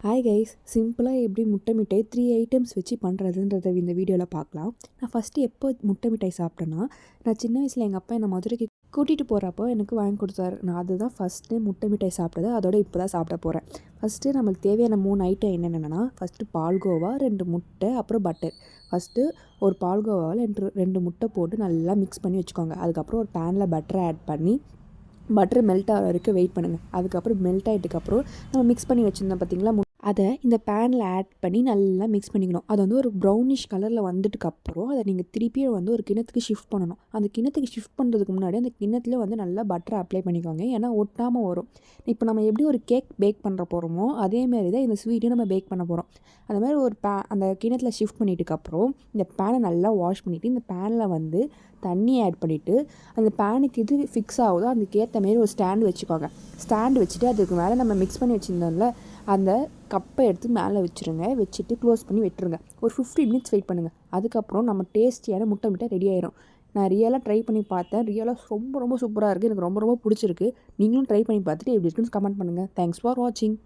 Hi guys, சிம்பிளாக எப்படி முட்டை மிட்டாய் 3 ஐட்டம்ஸ் வச்சு பண்ணுறதுன்றத இந்த வீடியோவில் பார்க்கலாம். நான் ஃபஸ்ட்டு எப்போ முட்டை மிட்டாய் சாப்பிட்டேன்னா, நான் சின்ன வயசில் எங்கள் அப்பா என்னை மதுரைக்கு கூட்டிகிட்டு போகிறப்போ எனக்கு வாங்கி கொடுத்தாரு. நான் அதுதான் ஃபஸ்ட்டு முட்டை மிட்டாய் சாப்பிட்டது. அதோட இப்போ தான் சாப்பிட போகிறேன். ஃபஸ்ட்டு நம்மளுக்கு தேவையான 3 ஐட்டம் என்னென்னா, ஃபஸ்ட்டு பால்கோவா, 2 முட்டை, அப்புறம் பட்டர். ஃபஸ்ட்டு ஒரு பால்கோவாவில் 2 முட்டை போட்டு நல்லா மிக்ஸ் பண்ணி வச்சுக்கோங்க. அதுக்கப்புறம் ஒரு பேனில் பட்டரை ஆட் பண்ணி பட்டர் மெல்ட் ஆகிற வரைக்கும் வெயிட் பண்ணுங்கள். அதுக்கப்புறம் மெல்ட் ஆகிட்டுக்கப்புறம் நம்ம மிக்ஸ் பண்ணி வச்சுருந்தோம் பார்த்திங்களா, அதை இந்த பேனில் ஆட் பண்ணி நல்லா மிக்ஸ் பண்ணிக்கணும். அது ஒரு ப்ரௌனிஷ் கலரில் வந்துட்டுக்கப்புறம் அதை நீங்கள் திருப்பியும் ஒரு கிண்ணத்துக்கு ஷிஃப்ட் பண்ணணும். அந்த கிண்ணத்துக்கு ஷிஃப்ட் பண்ணுறதுக்கு முன்னாடி அந்த கிண்ணத்தில் நல்லா பட்டரை அப்ளை பண்ணிக்கோங்க. ஏன்னா ஒட்டாமல் வரும். இப்போ நம்ம எப்படி ஒரு கேக் பேக் பண்ணுற போகிறோமோ அதேமாரி தான் இந்த ஸ்வீட்டையும் நம்ம பேக் பண்ண போகிறோம். அந்த மாதிரி அந்த கிண்ணத்தில் ஷிஃப்ட் பண்ணிட்டுக்கப்புறம் இந்த பேனை நல்லா வாஷ் பண்ணிவிட்டு இந்த பேனில் தண்ணி ஆட் பண்ணிவிட்டு அந்த பேனுக்கு இது ஃபிக்ஸ் ஆகுதோ அதுக்கேற்ற மாரி ஒரு ஸ்டாண்டு வச்சுக்கோங்க. ஸ்டாண்டு வச்சுட்டு அதுக்கு மேலே நம்ம மிக்ஸ் பண்ணி வச்சுருந்தோம்ல அந்த கப்பை எடுத்து மேலே வச்சுருங்க. வச்சுட்டு க்ளோஸ் பண்ணி விட்டுருங்க. ஒரு 15 மினிட்ஸ் வெயிட் பண்ணுங்கள். அதுக்கப்புறம் நம்ம டேஸ்டியான முட்டை மிட்டாய் ரெடி ஆயிரும். நான் ரியலாக ட்ரை பண்ணி பார்த்தேன். ரியலாக ரொம்ப ரொம்ப சூப்பராக இருக்குது. எனக்கு ரொம்ப ரொம்ப பிடிச்சிருக்கு. நீங்களும் ட்ரை பண்ணி பார்த்துட்டு எப்படி இருக்குன்னு கமெண்ட் பண்ணுங்கள். தேங்க்ஸ் ஃபார் வாட்சிங்.